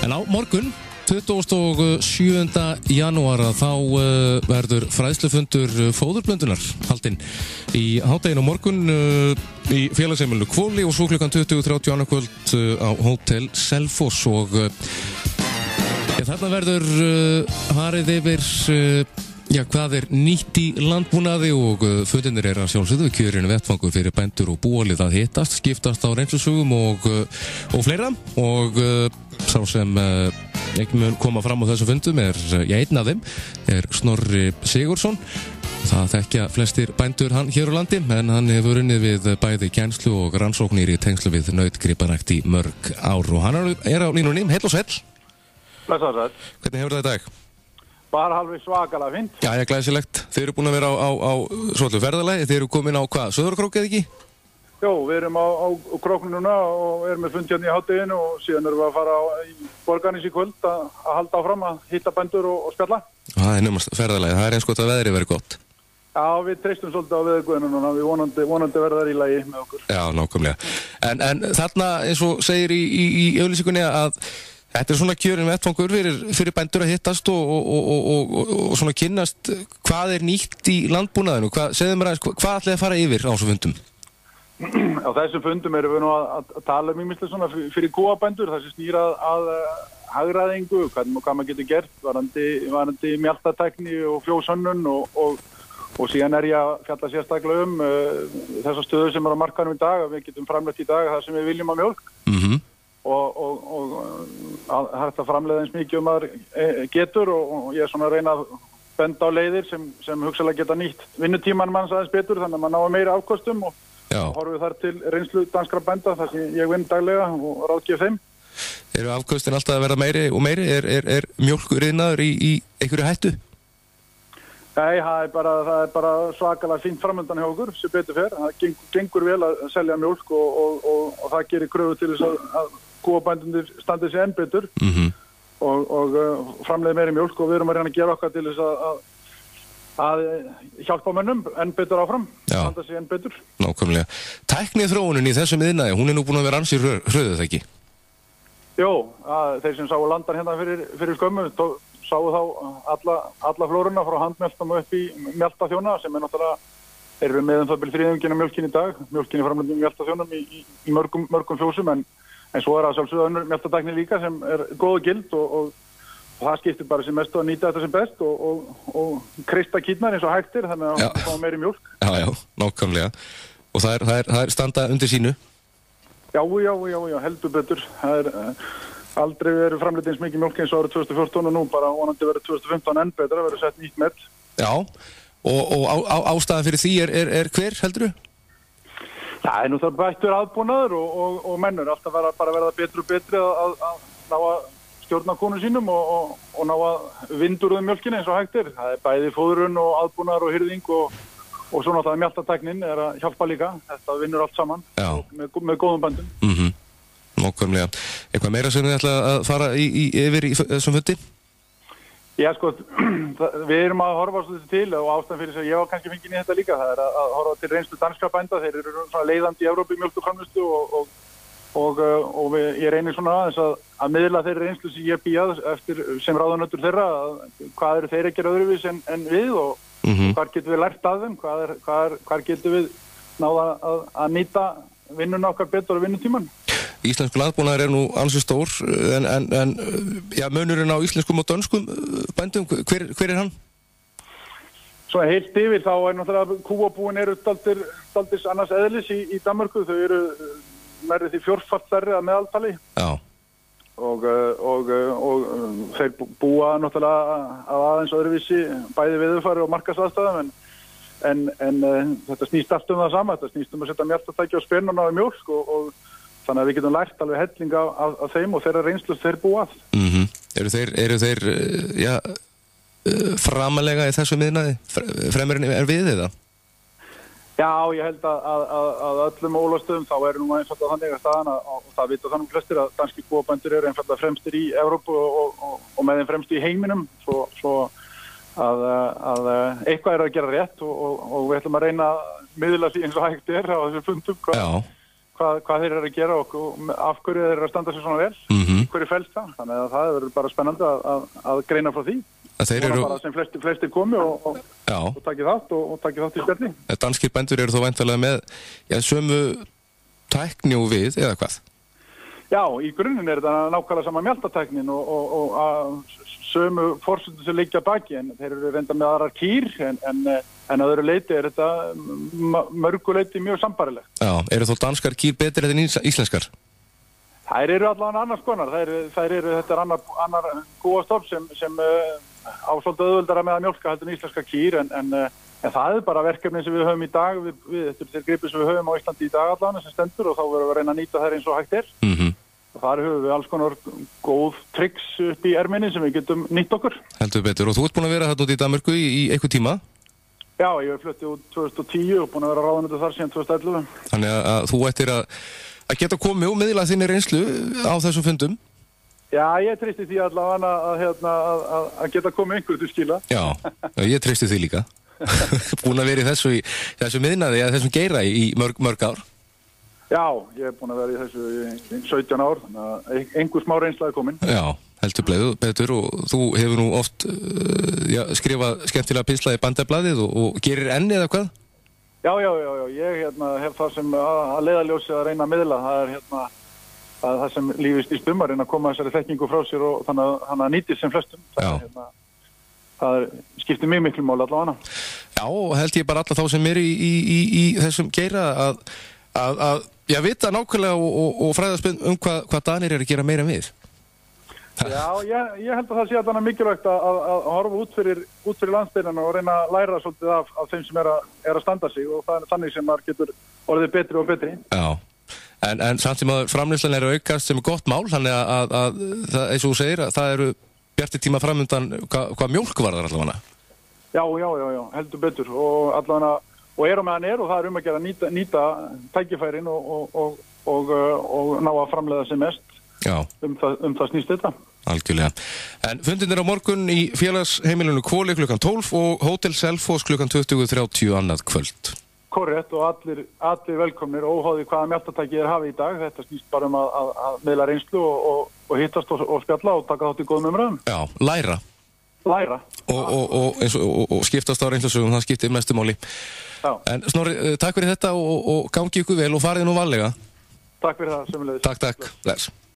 En á morgun, 27. janúar, þá verður fræðslufundur fóðurblöndunar haldinn í hádeginu á morgun í félagsheimilinu Hvoli og svo klukkan 20:30 annað kvöld á Hótel Selfoss og þarna verður farið yfir hvað nýtt í landbúnaði og fundirnir að sjálfsögðu kjörinu vettfangur fyrir bændur og búalið að hittast, skiptast á reynslusögum og fleira og sá sem ekki mun koma fram á þessu fundum einn af þeim Snorri Sigurðsson. Það þekkja flestir bændur hann hér á landi, en hann hefur unnið við bæði kennslu og rannsóknir í tengslu við nautgriparækt í mörg ár og hann á línunni. Heill og sæll. Blessaður. Hvernig hefur það í dag? Bara halveg svakalega fínt. Já, glæsilegt. Þið eru búin að vera á svolítið ferðalagi. Þið eru komin á hvað? Söðurkrók eða ekki? Jó, við erum á króknu núna og erum með fund hérna í hádeginu og síðan erum við að fara í Borgarnes í kvöld að halda áfram að hitta bændur og spjalla. Það nefnast ferðalagi. Það eins gott að veðrið verið gott. Já, við treystum svolítið á veðurguðinu núna. Við vonandi verða þær í lagi með okkur. Já, nákvæmlega. En þarna, eins og segir í auglýsingunni að þetta svona kjörin vettfangur fyrir bændur að hittast og svona kynnast hvað nýtt í landbúnaðinu. Segðu mér aðeins, hvað ætlið að fara yfir á þessum fundum? Á þessum fundum erum við nú að tala ýmislegt svona fyrir kúabændur, það sem snýr að hagræðingu, hvað maður getur gert varðandi mjaltatækni og fjósönnun og síðan ég að fjalla sérstaklega þessar stöður sem á markaðnum í dag, að við getum framleitt í dag það sem við viljum af mjólk. Og það er að framleiða eins mikið maður getur og ég er svona að reyna að benda á leiðir sem hugsalega geta nýtt vinnutíman manns aðeins betur, þannig að maður ná meira afkostum og horfum þar til reynslu danskra bænda þar sem ég vinn daglega og ráðgef þeim. Eru afkostin alltaf að verða meiri og meiri? Er mjólkuriðnaður í einhverju hættu? Nei, það er bara svakalega fínt framöndan hjá okkur sem betur fer. Það gengur vel að selja mjólk og það gerir kröfu til þess að kúabændunir standi sig enn betur og framleiði meiri mjólk og við erum að reyna að gera okkar til þess að hjálpa mönnum enn betur áfram, standa sig enn betur. Nákvæmlega. Tæknið þróunin í þessum iðnaði, hún nú búin að vera ansi hröðuð, ekki? Jó, þeir sem sáu landan hérna fyrir skömmu sáu þá alla flóruna frá handmeltum og upp í mjaltaþjóna sem náttúrulega eru með það byrja þriðjungina mjólkin í dag, mjólkinni framleiðum mjaltaþjónum í mörgum fjósum en svo það sjálfsögðu önnur mjaltatækni líka sem góð og gild og það skiptir bara sem mestu að nýta þetta sem best og kreista kýrnar eins og hægtir þannig að það fá meiri mjólk. Já, nákvæmlega. Og það er standa undir sínu? Já, heldur betur. Það aldrei verið framleitt eins mikið mjólk eins og árið 2014 og nú bara vonandi verið 2015 enn betra, verið sett nýtt met. Já, og ástæðan fyrir því er hver, heldur þú? Það nú það bættur aðbúnaður og mennur alltaf bara verða betri og betri að ná að stjórna konum sínum og ná að vindurðum mjölkinni eins og hægtir. Það bæði fóðrun og aðbúnaður og hirðing og svo náttúrulega mjaltatæknin að hjálpa líka. Þetta vinnur allt saman með góðum bændum. Nákvæmlega. Eitthvað meira sem þið ætla að fara yfir í þessum fundi? Já, sko, við erum að horfa svolítið til og ástæðan fyrir þess að ég var kannski fenginn í þetta líka. Það að horfa til reynslu danskra bænda. Þeir eru svona leiðandi í Evrópu mjólkurframleiðslu og ég reynir svona aðeins að miðla þeirri reynslu sem ég býð eftir sem ráðunautur þeirra hvað eru þeir að gera öðruvís en við og hvar getum við lært af þeim, hvar getum við náða að nýta vinnuna okkar betur og vinnutíman. Íslensku landbúnaður nú ansi stór en munurinn á íslenskum og dönskum bændum, hver hann? Svo heilt yfir þá náttúrulega kúabúin eru daldis annars eðlis í Danmörku, þau eru nærri því fjórfalt stærri að meðaltali. Já. Og þeir búa náttúrulega aðeins öðruvísi bæði veðurfari og markaðsaðstæðum en þetta snýst allt það sama, þetta snýst að setja mjaltatæki á spenun á mjólk og þannig að við getum lært alveg helling af þeim og þeirra reynslu þeir búa að. Eru þeir framalega í þessu miðnaði? Fremur en við eða? Já, ég held að öllum ólastöðum þá nú einfalda þannig að staðan og það vita þannig flestir að danski kúabændur eru einfalda fremstir í Evrópu og með þeim fremst í heiminum svo að eitthvað að gera rétt og við ætlum að reyna að miðla því eins og hægt á þessu fundum hvað þeir eru að gera og af hverju þeir eru að standa sér svona vel, hverju felst það. Þannig að það verður bara spennandi að greina frá því. Þeir eru bara sem flestir komi og taki þátt og taki þátt í spjalli. Danskir bændur eru þó væntanlega með sömu tækni og við, eða hvað? Já, í grunninn er þetta nákvæmlega sama mjaltatæknin og sömu forsendum sem liggja baki, en þeir eru reynda með aðrar kýr, en að öðru leyti er þetta mörguleiti mjög sambarilegt. Já, eru þó danskar kýr betri en íslenskar? Þær eru allavega annars konar. Þær eru þetta annar kúastofn sem ásvoldu auðveldara með að mjólka heldur en íslenska kýr, en það er bara verkefni sem við höfum í dag, þetta er gripið sem við höfum á Íslandi í dag allavega sem stendur, og þá verðum við að reyna að nýta þær eins og hægt er. Og þar höfum við alls konar góð tricks upp í erminni sem við getum nýtt okkur. Heldur betur. Og þú ert búin að vera þarna út í Danmörku í einhver tíma? Já, ég hef fluttið út 2010 og búin að vera ráðunautur þar síðan 2011. Þannig að þú ættir að geta komið og miðla þinni reynslu á þessum fundum? Já, ég treysti því allavega að geta komið einhverju til skila. Já, ég treysti því líka. Búin að vera í þessu miðnaði eða þessum geira í mörg ár? Já, ég hef búin að vera í þessu í 17 ár, þannig að einhver smá reynsla er komin. Já, heldur betur, og þú hefur nú oft skrifað skemmtilega pinsla í Bandablaðið og gerir enn eða hvað? Já, ég hef það sem að leiðarljósi að reyna að miðla, það sem lífist í stumar, reyna að koma þessari þekkingu frá sér og þannig að nýtist sem flestum. Það skiptir mjög miklu máli allavega. Já, og held ég bara alla þá sem er í þessum geira að vita nákvæmlega og fræðast hvað Danir eru að gera meira en við. Já, ég held að það sé að mikilvægt að horfa út fyrir landsbyggðina og reyna að læra svolítið af þeim sem er að standa sig, og það er þannig sem maður getur orðið betri og betri. Já, en samt sem að framleiðslan er að aukast sem er gott mál, þannig að það, eins og þú segir, að það eru bjartir tíma framundan hvað mjólk varðar allavega. Já, heldur betur, og allavega og er á meðan og það er að gera nýta tækifærin og ná að framleiða sem mest. Já. Það snýst þetta. Algjörlega. En fundin er á morgun í félagsheimilinu Hvoli klukkan 12 og Hótel Selfoss klukkan 20:30 annað kvöld. Korrekt, og allir velkomnir óháði hvaða mjaltatæki þeir hafi í dag. Þetta snýst bara að miðla reynslu og hittast og spjalla og taka þátt í góðum umræðum. Já, læra. Og skiptast á reynslusögum, það skiptir mestu máli. Já. En Snorri, takk fyrir þetta og gangi ykkur vel og farið nú varlega. Takk fyrir það, sömuleiðis. Takk. Bless.